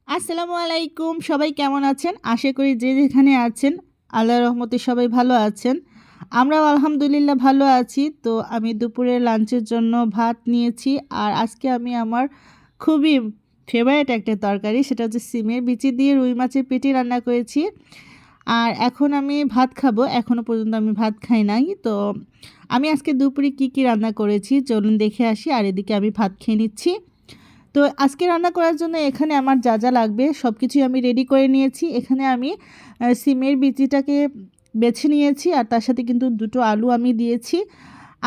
আসসালামু আলাইকুম, সবাই কেমন আছেন? আশা করি যে যেখানে আছেন আল্লাহর রহমতে সবাই ভালো আছেন। আমরাও আলহামদুলিল্লাহ ভালো আছি। তো আমি দুপুরে লাঞ্চের জন্য ভাত নিয়েছি। আর আজকে আমি আমার খুবই ফেভারিট একটা তরকারি, সেটা হচ্ছে সিমের বিচি দিয়ে রুই মাছের পেটি রান্না করেছি। আর এখন আমি ভাত খাবো। এখনও পর্যন্ত আমি ভাত খাই নাই। তো আমি আজকে দুপুরে কি রান্না করেছি চলুন দেখে আসি। আর এদিকে আমি ভাত খেয়ে নিচ্ছি। তো আজকে রান্না করার জন্য এখানে আমার যা লাগবে সব কিছুই আমি রেডি করে নিয়েছি। এখানে আমি সিমের বিচিটাকে বেছে নিয়েছি, আর তার সাথে কিন্তু দুটো আলু আমি দিয়েছি।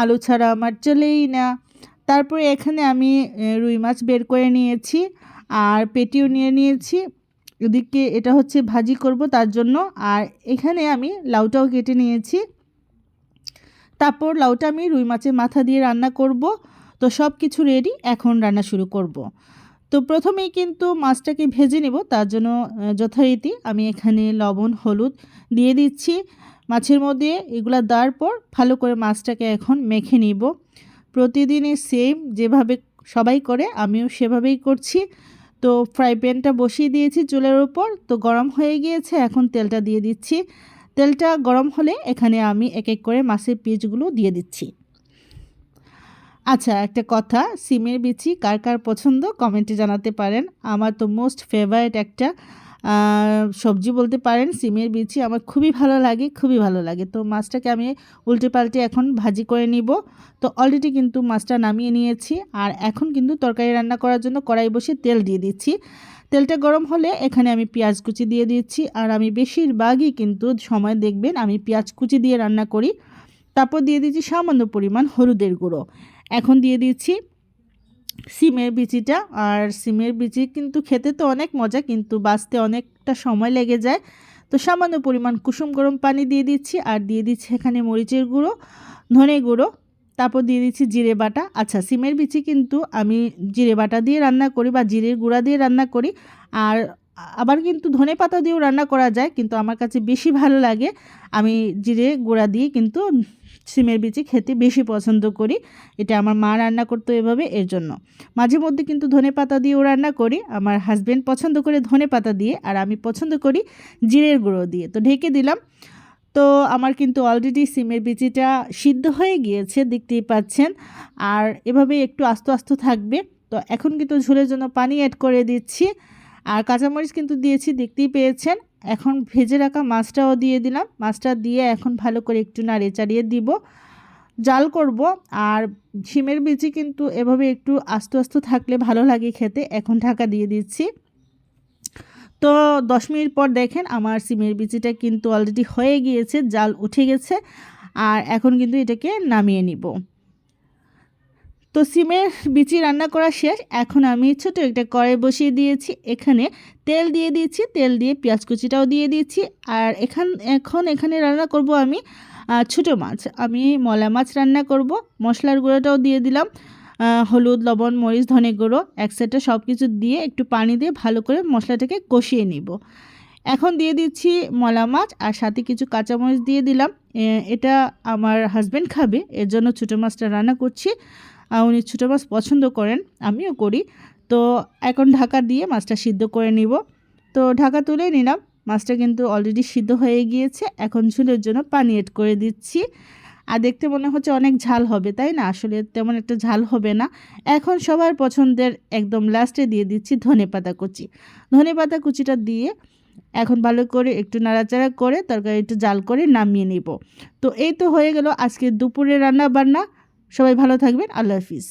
আলু ছাড়া আমার চলেই না। তারপরে এখানে আমি রুই মাছ বের করে নিয়েছি, আর পেটিও নিয়ে নিয়েছি। এদিকে এটা হচ্ছে ভাজি করব তার জন্য। আর এখানে আমি লাউটাও কেটে নিয়েছি। তারপর লাউটা আমি রুই মাছের মাথা দিয়ে রান্না করব। তো সব কিছু রেডি, এখন রান্না শুরু করব। তো প্রথমেই কিন্তু মাছটাকে ভেজে নেব, তার জন্য যথারীতি আমি এখানে লবণ হলুদ দিয়ে দিচ্ছি মাছের মধ্যে। এগুলা দেওয়ার পর ভালো করে মাছটাকে এখন মেখে নিব। প্রতিদিনই সেম যেভাবে সবাই করে আমিও সেভাবেই করছি। তো ফ্রাই প্যানটা বসিয়ে দিয়েছি চুলের ওপর, তো গরম হয়ে গিয়েছে। এখন তেলটা দিয়ে দিচ্ছি। তেলটা গরম হলে এখানে আমি এক এক করে মাছের পিসগুলো দিয়ে দিচ্ছি। আচ্ছা, একটা কথা, সিমের বিচি কার কার পছন্দ কমেন্টে জানাতে পারেন। আমার তো মোস্ট ফেভারিট একটা সবজি বলতে পারেন। সিমের বিচি আমার খুবই ভালো লাগে, খুবই ভালো লাগে। তো মাছটাকে আমি উল্টে পাল্টে এখন ভাজি করে নিব। তো অলরেডি কিন্তু মাছটা নামিয়ে নিয়েছি। আর এখন কিন্তু তরকারি রান্না করার জন্য কড়াই বসে তেল দিয়ে দিচ্ছি। তেলটা গরম হলে এখানে আমি পেঁয়াজ কুচি দিয়ে দিচ্ছি। আর আমি বেশিরভাগই কিন্তু সময় দেখবেন আমি পেঁয়াজ কুচি দিয়ে রান্না করি। তারপর দিয়ে দিচ্ছি সামান্য পরিমাণ হলুদের গুঁড়ো। এখন দিয়ে দিচ্ছি সিমের বিচিটা। আর সিমের বিচি কিন্তু খেতে তো অনেক মজা, কিন্তু বাছতে অনেকটা সময় লেগে যায়। তো সামান্য পরিমাণ কুসুম গরম পানি দিয়ে দিচ্ছি। আর দিয়ে দিচ্ছি এখানে মরিচের গুঁড়ো, ধনে গুঁড়ো। তারপর দিয়ে দিচ্ছি জিরে বাটা। আচ্ছা, সিমের বিচি কিন্তু আমি জিরে বাটা দিয়ে রান্না করি বা জিরের গুঁড়া দিয়ে রান্না করি। আর আবার কিন্তু ধনে পাতা দিয়েও রান্না করা যায়, কিন্তু আমার কাছে বেশি ভালো লাগে। আমি জিরে গুঁড়া দিয়ে কিন্তু সিমের বিচি খেতে বেশি পছন্দ করি। এটা আমার মা রান্না করতো এভাবে, এর জন্য। মাঝে মধ্যে কিন্তু ধনে পাতা দিয়েও রান্না করি। আমার হাজব্যান্ড পছন্দ করে ধনে পাতা দিয়ে, আর আমি পছন্দ করি জিরের গুঁড়ো দিয়ে। তো ঢেকে দিলাম। তো আমার কিন্তু অলরেডি সিমের বিচিটা সিদ্ধ হয়ে গিয়েছে, দেখতেই পাচ্ছেন। আর এভাবে একটু আস্ত আস্ত থাকবে। তো এখন কিন্তু ঝোলের জন্য পানি অ্যাড করে দিচ্ছি। আর কাঁচামরিচ কিন্তু দিয়েছি, দেখতেই পেয়েছেন। এখন ভেজে রাখা মাছটাও দিয়ে দিলাম। মাছটা দিয়ে এখন ভালো করে একটু নাড়িয়ে চাড়িয়ে দিব, জাল করব। আর শিমের বিচি কিন্তু এভাবে একটু আস্ত আস্ত থাকলে ভালো লাগে খেতে। এখন ঢাকা দিয়ে দিচ্ছি। তো 10 মিনিট পর দেখেন আমার সিমের বিচিটা কিন্তু অলরেডি হয়ে গিয়েছে, জাল উঠে গেছে। আর এখন কিন্তু এটাকে নামিয়ে নিব। তো সিমের বিচি রান্না করা শেষ। এখন আমি ছোট একটা কড়াই বসিয়ে দিয়েছি। এখানে তেল দিয়ে দিয়েছি, তেল দিয়ে পেঁয়াজ কুচিটাও দিয়ে দিয়েছি। আর এখন এখানে রান্না করব আমি ছোটো মাছ। আমি মলা মাছ রান্না করব। মশলার গুঁড়োটাও দিয়ে দিলাম, হলুদ লবণ মরিচ ধনে গুঁড়ো একসাথে সব কিছু দিয়ে একটু পানি দিয়ে ভালো করে মশলাটাকে কষিয়ে নিব। এখন দিয়ে দিচ্ছি মলা মাছ, আর সাথে কিছু কাঁচামরিচ দিয়ে দিলাম। এটা আমার হাজব্যান্ড খাবে, এর জন্য ছোটো মাছটা রান্না করছি। উনি ছোটো মাছ পছন্দ করেন, আমিও করি। তো এখন ঢাকা দিয়ে মাছটা সিদ্ধ করে নিব। তো ঢাকা তুলে নিলাম। মাছটা কিন্তু অলরেডি সিদ্ধ হয়ে গিয়েছে। এখন ঝোলের জন্য পানি অ্যাড করে দিচ্ছি। আর দেখতে মনে হচ্ছে অনেক ঝাল হবে, তাই না? আসলে তেমন একটা ঝাল হবে না। এখন সবার পছন্দের একদম লাস্টে দিয়ে দিচ্ছি ধনেপাতা কুচি। ধনেপাতা কুচিটা দিয়ে এখন ভালো করে একটু নাড়াচাড়া করে তরকারি একটু জাল করে নামিয়ে নিব। তো এই তো হয়ে গেল আজকে দুপুরে রান্না বান্না। সবাই ভালো থাকবেন। আল্লাহ হাফিজ।